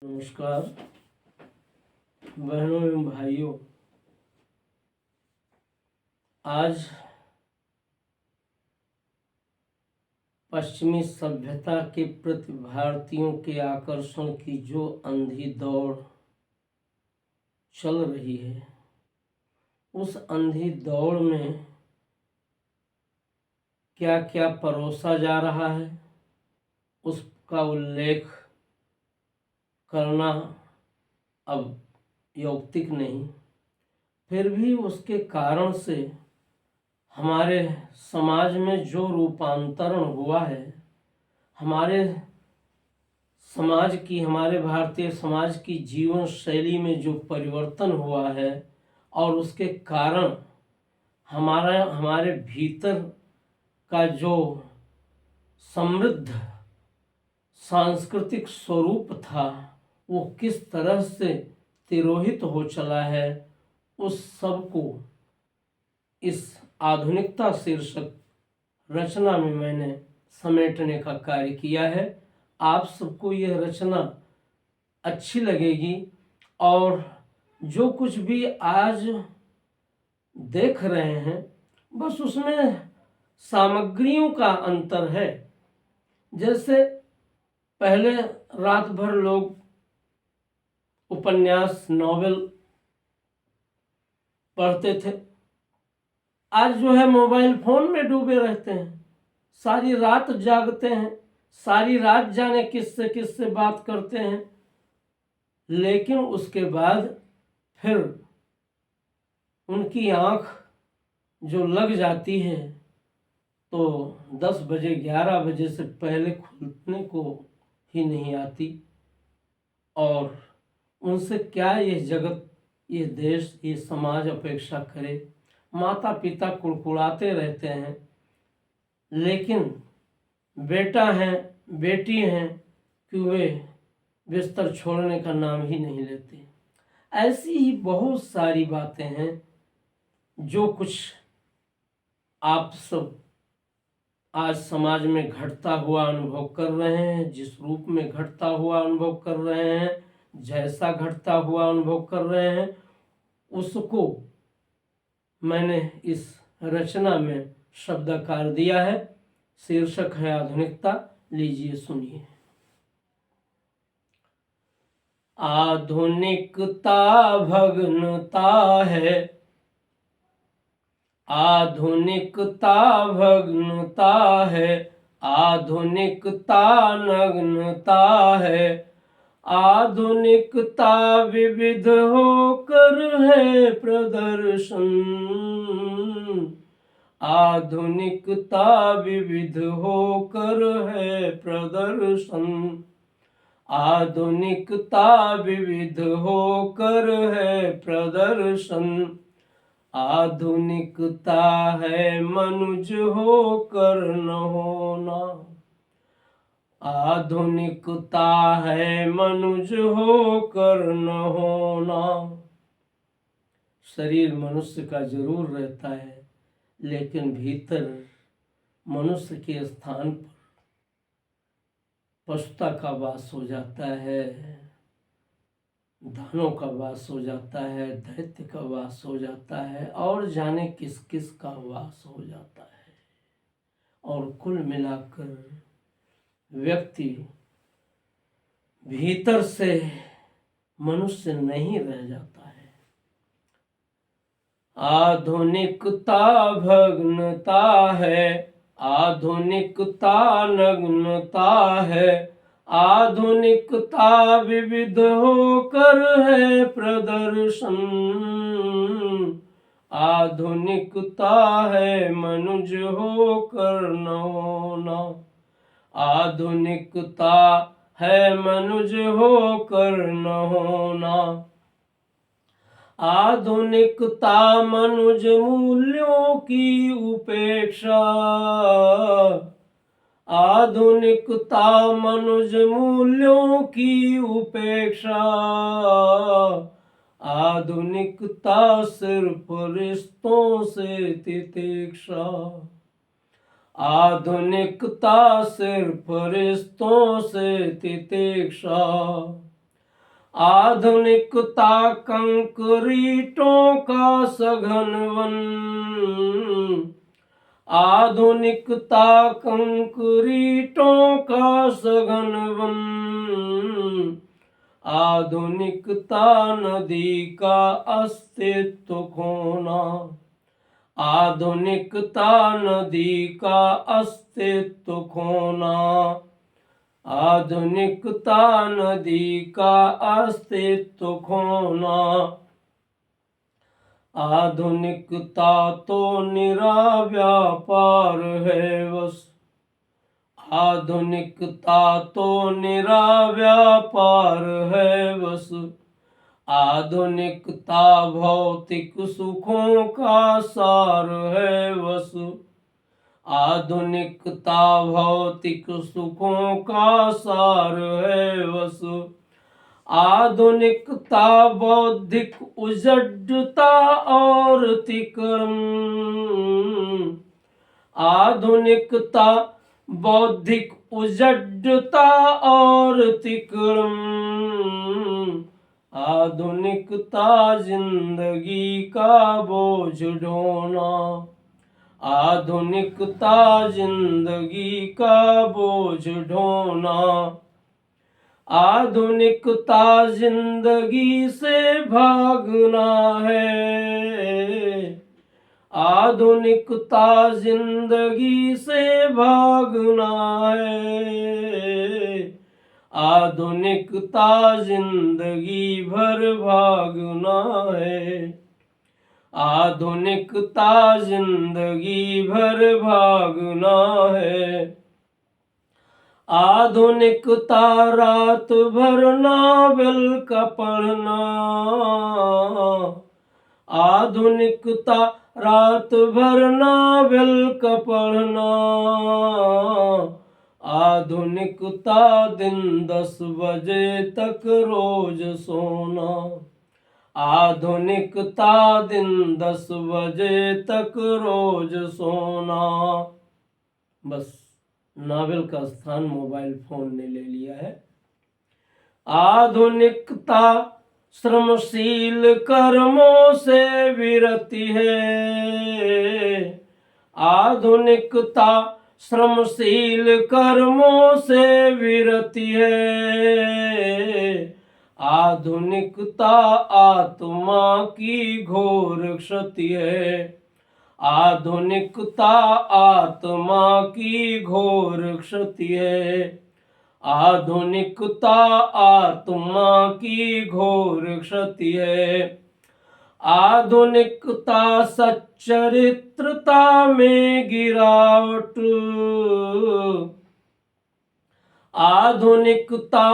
नमस्कार बहनों एवं भाइयों, आज पश्चिमी सभ्यता के प्रति भारतीयों के आकर्षण की जो अंधी दौड़ चल रही है, उस अंधी दौड़ में क्या क्या परोसा जा रहा है उसका उल्लेख करना अब यौक्तिक नहीं। फिर भी उसके कारण से हमारे समाज में जो रूपांतरण हुआ है, हमारे भारतीय समाज की जीवन शैली में जो परिवर्तन हुआ है और उसके कारण हमारे भीतर का जो समृद्ध सांस्कृतिक स्वरूप था वो किस तरह से तिरोहित हो चला है, उस सब को इस आधुनिकता शीर्षक रचना में मैंने समेटने का कार्य किया है। आप सबको यह रचना अच्छी लगेगी और जो कुछ भी आज देख रहे हैं बस उसमें सामग्रियों का अंतर है। जैसे पहले रात भर लोग उपन्यास नॉवेल पढ़ते थे, आज जो है मोबाइल फोन में डूबे रहते हैं, सारी रात जागते हैं, सारी रात जाने किससे बात करते हैं, लेकिन उसके बाद फिर उनकी आँख जो लग जाती है तो 10 बजे 11 बजे से पहले खुलने को ही नहीं आती। और उनसे क्या यह जगत, ये देश, ये समाज अपेक्षा करे। माता पिता कुड़कुड़ाते रहते हैं, लेकिन बेटा हैं बेटी हैं कि वे बिस्तर छोड़ने का नाम ही नहीं लेते। ऐसी ही बहुत सारी बातें हैं जो कुछ आप सब आज समाज में घटता हुआ अनुभव कर रहे हैं, जिस रूप में घटता हुआ अनुभव कर रहे हैं, जैसा घटता हुआ अनुभव कर रहे हैं, उसको मैंने इस रचना में शब्दाकार दिया है। शीर्षक है आधुनिकता। लीजिए सुनिए। आधुनिकता भग्नता है, आधुनिकता भग्नता है, आधुनिकता नग्नता है, आधुनिकता विविध होकर है प्रदर्शन, आधुनिकता विविध होकर है प्रदर्शन, आधुनिकता विविध होकर है प्रदर्शन, आधुनिकता है मनुज होकर न होना, आधुनिकता है मनुज होकर न होना। शरीर मनुष्य का जरूर रहता है, लेकिन भीतर मनुष्य के स्थान पर पशुता का वास हो जाता है, दानों का वास हो जाता है, दैत्य का वास हो जाता है और जाने किस किस का वास हो जाता है। और कुल मिलाकर व्यक्ति भीतर से मनुष्य नहीं रह जाता है। आधुनिकता भग्नता है, आधुनिकता नग्नता है, आधुनिकता विविध होकर है प्रदर्शन, आधुनिकता है मनुज होकर न होना, आधुनिकता है मनुज होकर न होना, आधुनिकता मनुज मूल्यों की उपेक्षा, आधुनिकता मनुज मूल्यों की उपेक्षा, आधुनिकता सिर्फ रिश्तों से तितिक्षा, आधुनिकता सिर्फ रिश्तों से तितिक्षा, आधुनिकता कंक्रीटों का सघन वन, आधुनिकता कंक्रीटों का सघन वन, आधुनिकता नदी का अस्तित्व खोना, आधुनिकता नदी का अस्तित्व खोना, आधुनिकता नदी का अस्तित्व खोना। आधुनिकता तो निरा व्यापार है बस, आधुनिकता तो निरा व्यापार है बस, आधुनिकता भौतिक सुखों का सार है बस, आधुनिकता भौतिक सुखों का सार है बस, आधुनिकता बौद्धिक उजड्डता और तिक्रम, आधुनिकता बौद्धिक उजड्डता और तिक्रम, आधुनिकता जिंदगी का बोझ ढोना, आधुनिकता जिंदगी का बोझ ढोना, आधुनिकता जिंदगी से भागना है, आधुनिकता जिंदगी से भागना है, आधुनिकता जिंदगी भर भागना है, आधुनिकता जिंदगी भर भागना है, आधुनिकता रात भर नावल का पढ़ना, आधुनिकता रात भर नावल का पढ़ना, आधुनिकता दिन 10 बजे तक रोज सोना, आधुनिकता दिन 10 बजे तक रोज सोना। बस नावल का स्थान मोबाइल फोन ने ले लिया है। आधुनिकता श्रमशील कर्मों से विरति है, आधुनिकता श्रमशील कर्मों से विरति है, आधुनिकता आत्मा की घोर क्षति है, आधुनिकता आत्मा की घोर क्षति है, आधुनिकता आत्मा की घोर क्षति है, आधुनिकता सच्चरित्रता में गिरावट, आधुनिकता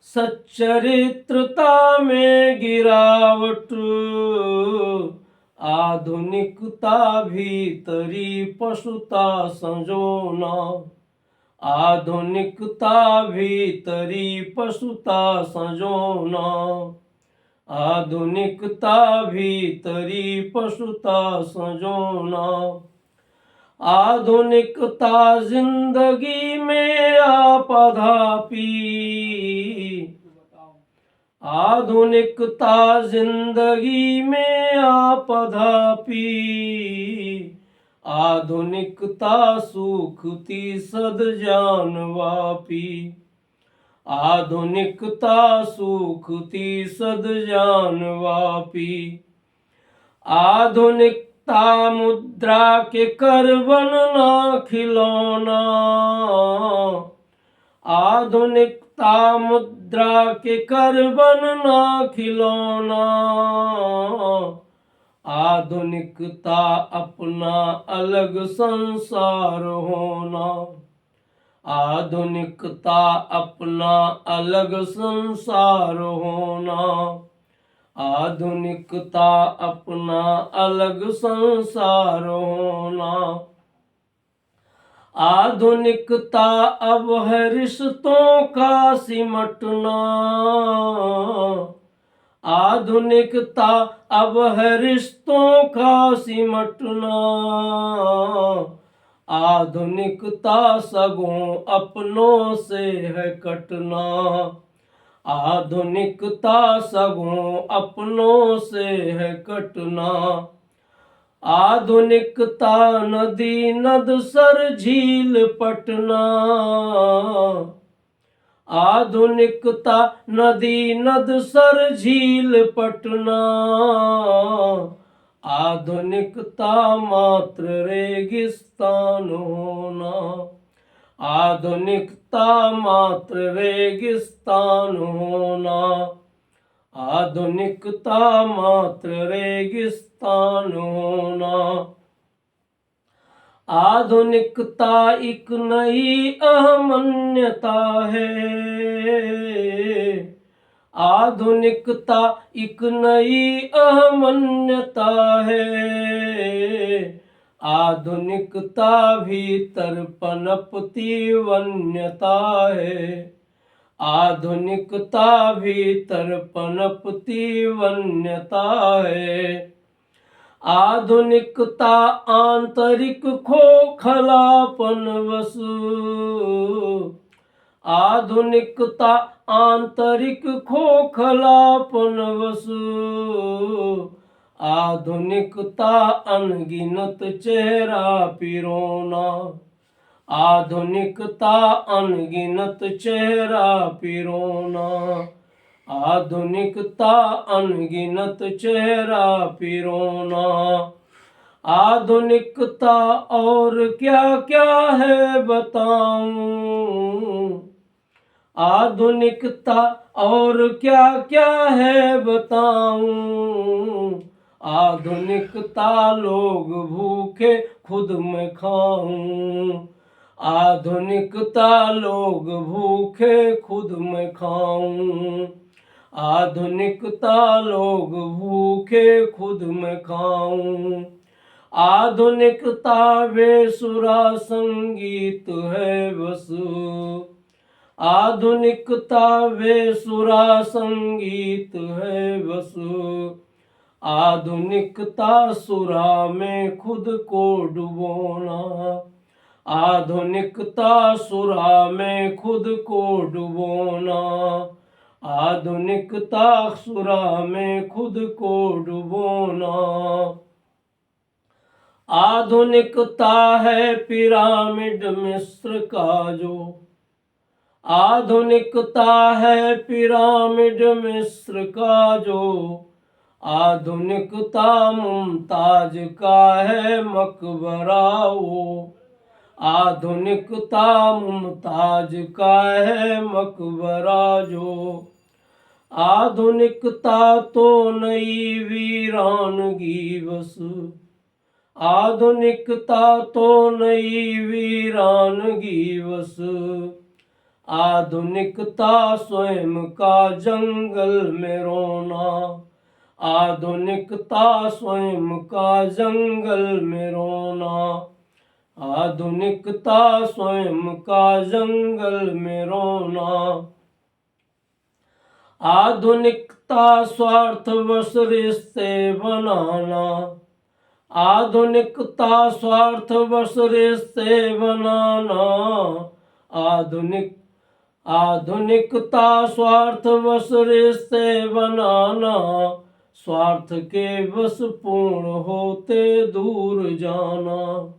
सच्चरित्रता में गिरावट, आधुनिकता भीतरी पशुता संजोना, आधुनिकता भीतरी पशुता संजोना, आधुनिकता भीतरी पशुता संजोना, आधुनिकता जिंदगी में आपधापी, आधुनिकता जिंदगी में आपधापी, आधुनिकता सूखती सदजान वापी, आधुनिकता सूखती सदजान वापी, आधुनिकता मुद्रा के कर बनना खिलौना, आधुनिकता मुद्रा के कर बनना खिलौना, आधुनिकता अपना अलग संसार होना, आधुनिकता अपना अलग संसार होना, आधुनिकता अपना अलग संसार होना, आधुनिकता अब है रिश्तों का सिमटना, आधुनिकता अब है रिश्तों का सिमटना, आधुनिकता सगों अपनों से है कटना, आधुनिकता सगों अपनों से है कटना। आधुनिकता नदी नद सर झील पटना। आधुनिकता नदी नद सर झील पटना। आधुनिकता मात्र रेगिस्तान होना। आधुनिकता मात्र रेगिस्तान होना। आधुनिकता मात्र रेगिस्तान होना। आधुनिकता एक नई अहमन्यता है। आधुनिकता एक नई अहमन्यता है। आधुनिकता भीतर पनपती वन्यता है। आधुनिकता भीतर पनपती वन्यता है। आधुनिकता आंतरिक खोखलापन वसु। आधुनिकता आंतरिक खोखलापन वसु। आधुनिकता अनगिनत चेहरा पिरोना। आधुनिकता अनगिनत चेहरा पिरोना। आधुनिकता अनगिनत चेहरा पिरोना। आधुनिकता और क्या क्या है बताऊं। आधुनिकता और क्या क्या है बताऊं। आधुनिकता लोग भूखे खुद मैं खाऊं। आधुनिकता लोग भूखे खुद मैं खाऊं। आधुनिकता लोग भूखे खुद मैं खाऊं। आधुनिकता बेसुरा संगीत है बस। आधुनिकता बेसुरा संगीत है बस। आधुनिकता सुरा में खुद को डुबोना। आधुनिकता सुरा में खुद को डुबोना। आधुनिकता सुरा में खुद को डुबोना। आधुनिकता है पिरामिड मिस्र का जो। आधुनिकता है पिरामिड मिस्र का जो। आधुनिकता मुमताज का है मकबरा वो। आधुनिकता मुमताज का है मकबरा जो। आधुनिकता तो नई वीरानगी बस। आधुनिकता तो नई वीरानगी बस। आधुनिकता स्वयं का जंगल में रोना। आधुनिकता स्वयं का जंगल में रोना। आधुनिकता स्वयं का जंगल में रोना। आधुनिकता स्वार्थवश रिश्ते बनाना। आधुनिकता स्वार्थवश रिश्ते बनाना। आधुनिकता स्वार्थवश रिश्ते बनाना। स्वार्थ के वश पूर्ण होते दूर जाना।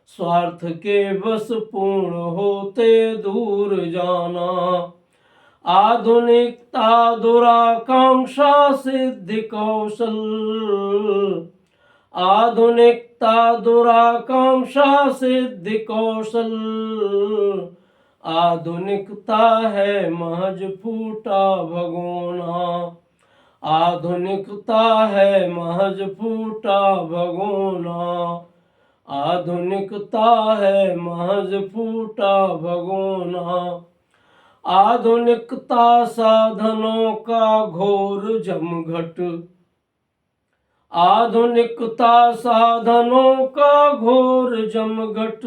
स्वार्थ के वश पूर्ण होते दूर जाना। आधुनिकता दुराकांक्षा सिद्धि कौशल। आधुनिकता दुराकांक्षा सिद्धि कौशल। आधुनिकता है महज फूटा भगोना। आधुनिकता है महज फूटा भगोना। आधुनिकता है महज फूटा भगोना। आधुनिकता साधनों का घोर जमघट। आधुनिकता साधनों का घोर जमघट।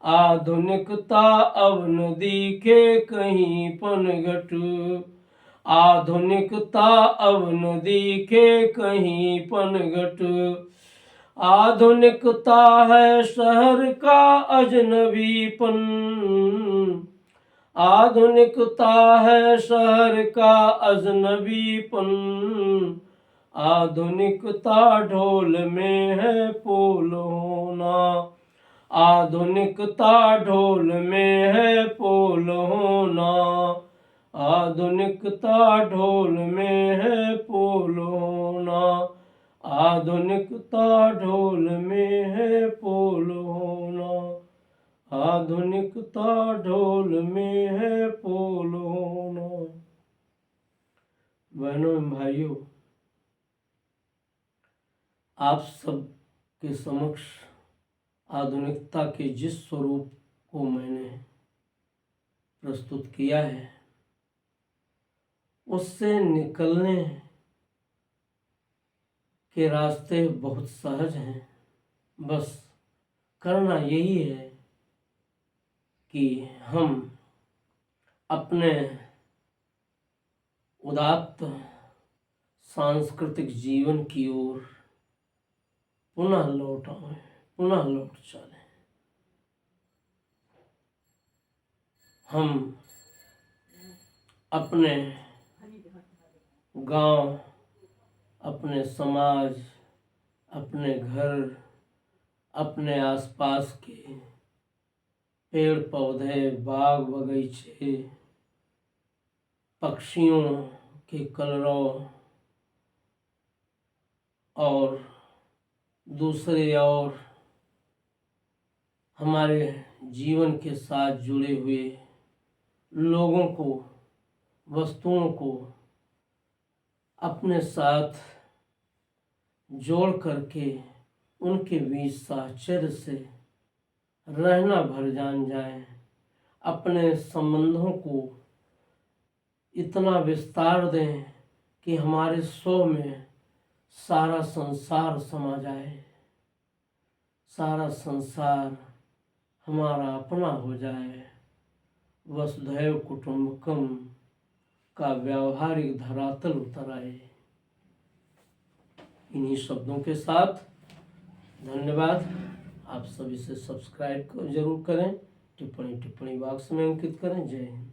आधुनिकता अब नदी के कहीं पनघट। आधुनिकता अब नदी के कहीं पनघट। आधुनिकता है शहर का अजनबीपन। आधुनिकता है शहर का अजनबीपन, आधुनिकता ढोल में है पोल होना, आधुनिकता ढोल में है पोल होना, आधुनिकता ढोल में है पोल होना, आधुनिकता ढोल में है पोल होना, आधुनिकता ढोल में है पोल होना। बहनों एवं भाइयों, आप सब के समक्ष आधुनिकता के जिस स्वरूप को मैंने प्रस्तुत किया है, उससे निकलने के रास्ते बहुत सहज हैं। बस करना यही है कि हम अपने उदात्त सांस्कृतिक जीवन की ओर पुनः लौट आएं, पुनः लौट चलें। हम अपने गांव, अपने समाज, अपने घर, अपने आसपास के पेड़ पौधे, बाग बगीचे, पक्षियों के कलरव और दूसरे और हमारे जीवन के साथ जुड़े हुए लोगों को, वस्तुओं को अपने साथ जोड़ करके उनके बीच साहचर्य से रहना भर जान जाए। अपने संबंधों को इतना विस्तार दें कि हमारे स्व में सारा संसार समा जाए, सारा संसार हमारा अपना हो जाए। वसुधैव कुटुंबकम का व्यावहारिक धरातल उतर आए। इन्हीं शब्दों के साथ धन्यवाद। आप सभी से सब्सक्राइब जरूर करें, टिप्पणी बॉक्स में अंकित करें। जय हिंद।